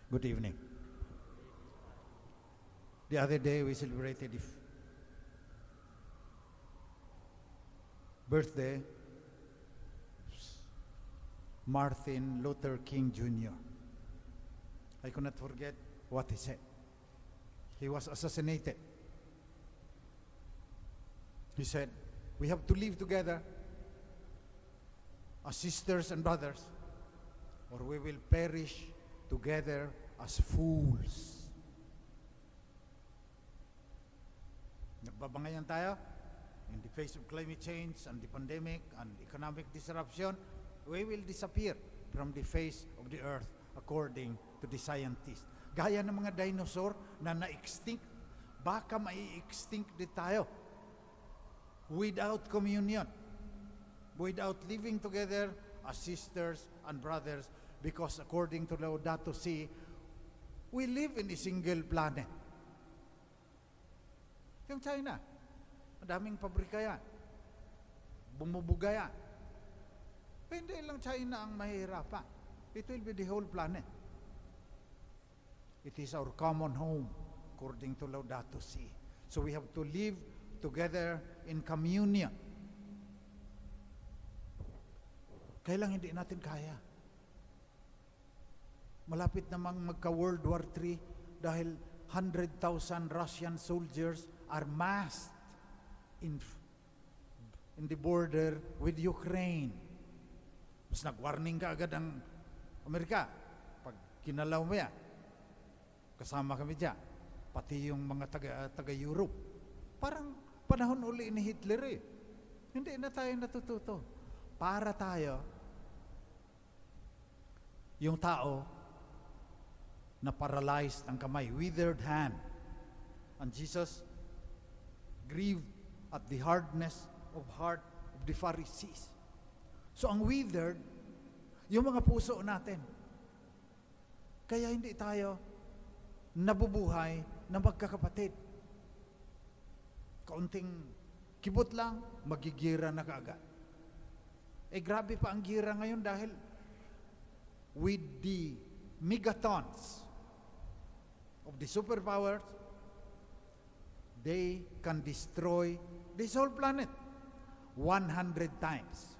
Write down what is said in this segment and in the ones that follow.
Good evening. The other day we celebrated the birthday Martin Luther King Jr. I could not forget what he said. He was assassinated. He said, we have to live together as sisters and brothers, or we will perish together as fools. Nagbabangayan tayo in the face of climate change and the pandemic and economic disruption. We will disappear from the face of the earth according to the scientists. Gaya ng mga dinosaur na na-extinct, baka mai-extinct din tayo without communion, without living together as sisters and brothers, because according to Laudato Si, we live in a single planet. Yung China, madaming pabrika yan, bumubuga yan. Hindi lang China ang mahihirapan. It will be the whole planet. It is our common home, according to Laudato Si. So we have to live together in communion. Kailang hindi natin kaya. Malapit namang magka-World War III dahil 100,000 Russian soldiers are massed in the border with Ukraine. Mas nag-warning ka agad ang Amerika. Pag kinalaw mo yan, kasama kami dyan. Pati yung mga taga-Europe. Parang panahon uli ni Hitler eh. Hindi na tayo natututo. Para tayo, yung tao na paralyzed ang kamay, withered hand. And Jesus grieved at the hardness of heart of the Pharisees. So ang withered, yung mga puso natin. Kaya hindi tayo nabubuhay na magkakapatid. Kaunting kibot lang, magigira na kaagad. Grabe pa ang gira ngayon dahil with the megatons of the superpowers, they can destroy this whole planet 100 times.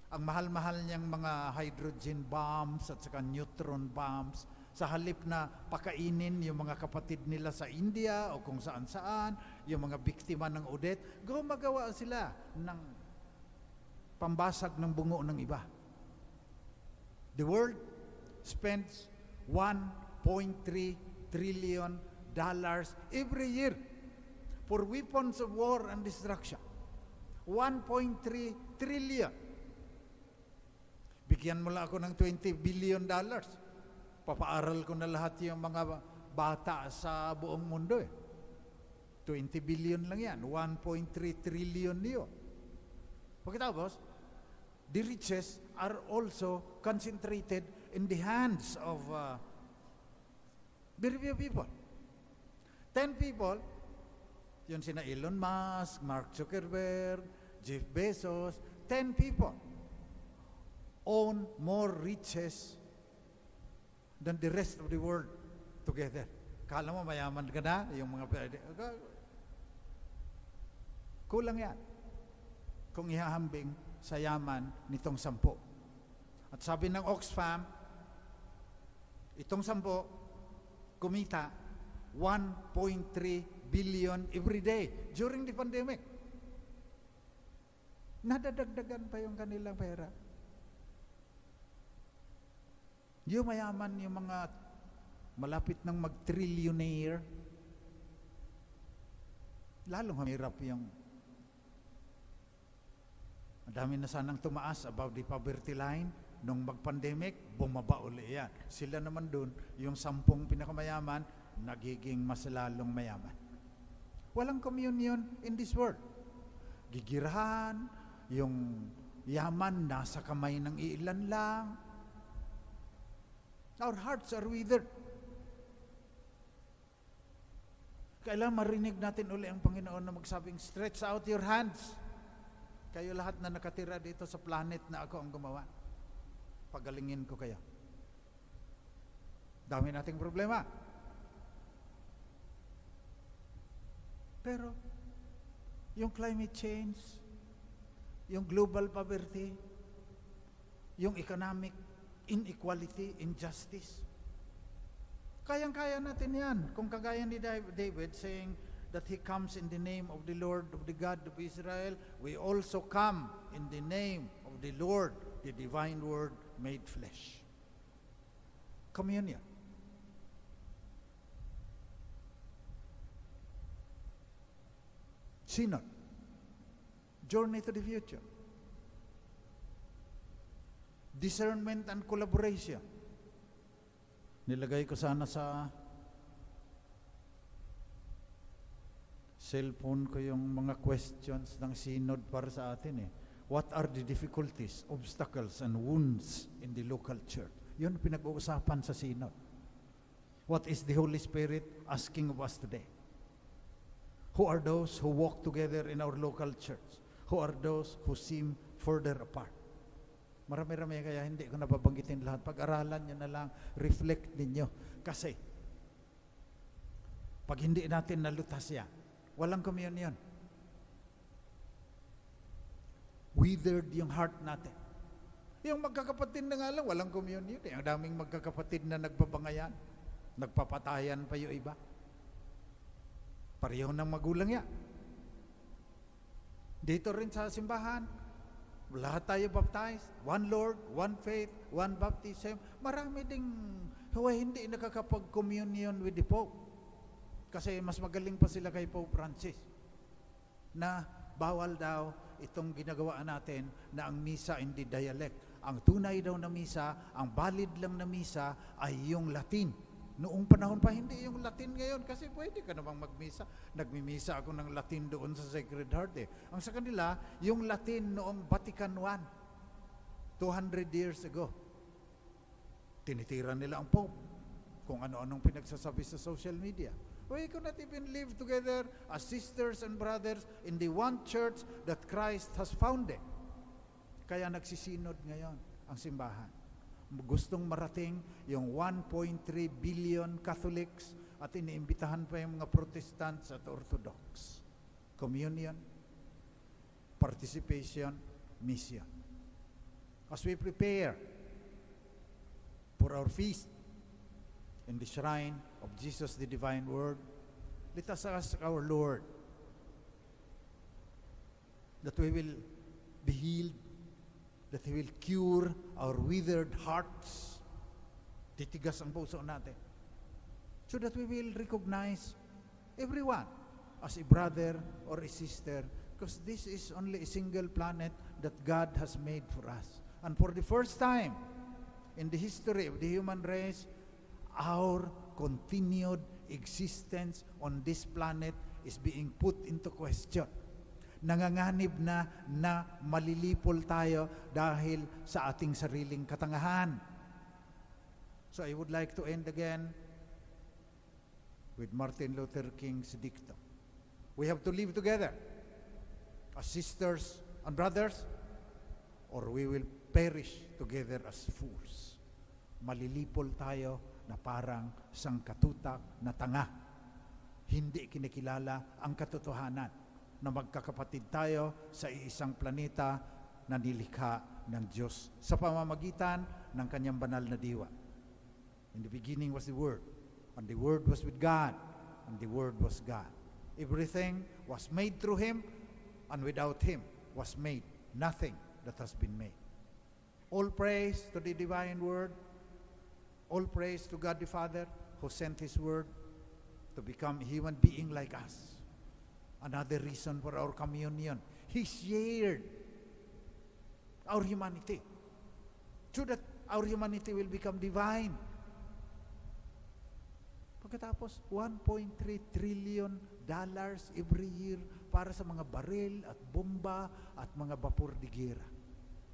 Ang mahal-mahal niyang mga hydrogen bombs at saka neutron bombs, sa halip na pakainin yung mga kapatid nila sa India o kung saan-saan, yung mga biktima ng Odette, gumagawa sila ng pambasag ng bungo ng iba. The world spends $1.3 trillion every year for weapons of war and destruction. 1.3 trillion. Bigyan mo lang ako ng $20 billion. Papaaral ko na lahat yung mga bata sa buong mundo eh. 20 billion lang yan. 1.3 trillion yun. Pagkatapos, the riches are also concentrated in the hands of very few people. 10 people, yun sina Elon Musk, Mark Zuckerberg, Jeff Bezos, 10 people own more riches than the rest of the world together. Kala mo mayaman ka na, yung mga kulang yan kung ihahambing sa yaman nitong 10. At sabi ng Oxfam, itong 10 kumita 1.3 billion every day during the pandemic. Nadadagdagan pa yung kanilang pera. Yung mayaman, yung mga malapit ng mag-trillionaire, lalong hirap yung madami na sanang tumaas above the poverty line. Nung mag-pandemic, bumaba uli yan. Sila naman dun, yung 10 pinakamayaman, nagiging mas lalong mayaman. Walang communion in this world. Gigirahan, yung yaman nasa kamay ng ilan lang. Our hearts are withered. Kailangan marinig natin uli ang Panginoon na magsabing, stretch out your hands. Kayo lahat na nakatira dito sa planet na ako ang gumawa. Pagalingin ko kayo. Dami nating problema. Pero, yung climate change, yung global poverty, yung economic inequality, injustice, kayang-kaya natin yan. Kung kagaya ni David saying that he comes in the name of the Lord, of the God of Israel, we also come in the name of the Lord, the divine word made flesh. Communion. Synod. Journey to the future. Discernment and collaboration. Nilagay ko sana sa cellphone ko yung mga questions ng synod para sa atin eh. What are the difficulties, obstacles, and wounds in the local church? Yun pinag-uusapan sa synod. What is the Holy Spirit asking of us today? Who are those who walk together in our local church? Who are those who seem further apart? Marami-rami kaya hindi ko nababanggitin lahat. Pag-aralan nyo na lang, reflect ninyo. Kasi, pag hindi natin nalutas yan, walang communion. Withered yung heart natin. Yung magkakapatid na nga lang, walang communion. Ang daming magkakapatid na nagbabangayan. Nagpapatayan pa yung iba. Pareho ng magulang yan. Dito rin sa simbahan, lahat tayo baptized, one Lord, one faith, one baptism. Marami ding hindi nakakapag-communion with the Pope. Kasi mas magaling pa sila kay Pope Francis. Na bawal daw itong ginagawa natin na ang misa hindi dialect. Ang tunay daw na misa, ang valid lang na misa ay yung Latin. Noong panahon pa hindi yung Latin ngayon kasi pwede ka namang magmisa. Nagmimisa ako ng Latin doon sa Sacred Heart eh. Ang sa kanila, yung Latin noong Vatican I, 200 years ago. Tinitira nila ang Pope kung ano-anong pinagsasabi sa social media. We cannot even live together as sisters and brothers in the one church that Christ has founded. Kaya nagsisinod ngayon ang simbahan. Gustong marating yung 1.3 billion Catholics at iniimbitahan pa yung mga Protestants at Orthodox. Communion, participation, mission. As we prepare for our feast in the shrine of Jesus the Divine Word, let us ask our Lord that we will be healed, that He will cure our withered hearts. Titigas ang puso natin. So that we will recognize everyone as a brother or a sister, because this is only a single planet that God has made for us. And for the first time in the history of the human race, our continued existence on this planet is being put into question. Nanganganib na malilipol tayo dahil sa ating sariling katangahan. So I would like to end again with Martin Luther King's dictum. We have to live together as sisters and brothers, or we will perish together as fools. Malilipol tayo na parang sangkatutak na tanga. Hindi kinikilala ang katotohanan na magkakapatid tayo sa isang planeta na nilikha ng Diyos sa pamamagitan ng kanyang banal na diwa. In the beginning was the Word, and the Word was with God, and the Word was God. Everything was made through Him, and without Him was made nothing that has been made. All praise to the Divine Word, all praise to God the Father who sent His Word to become a human being like us. Another reason for our communion. He shared our humanity so that our humanity will become divine. Pagkatapos, $1.3 trillion every year para sa mga baril at bomba at mga bapor de gera.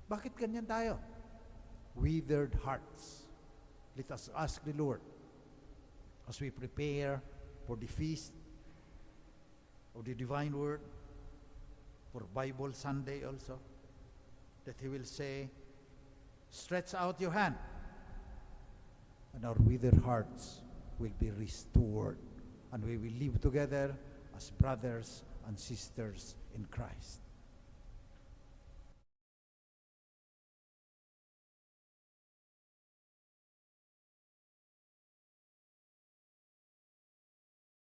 Bakit ganyan tayo? Withered hearts. Let us ask the Lord as we prepare for the feast of the Divine Word, for Bible Sunday also, that He will say, stretch out your hand and our withered hearts will be restored, and we will live together as brothers and sisters in Christ.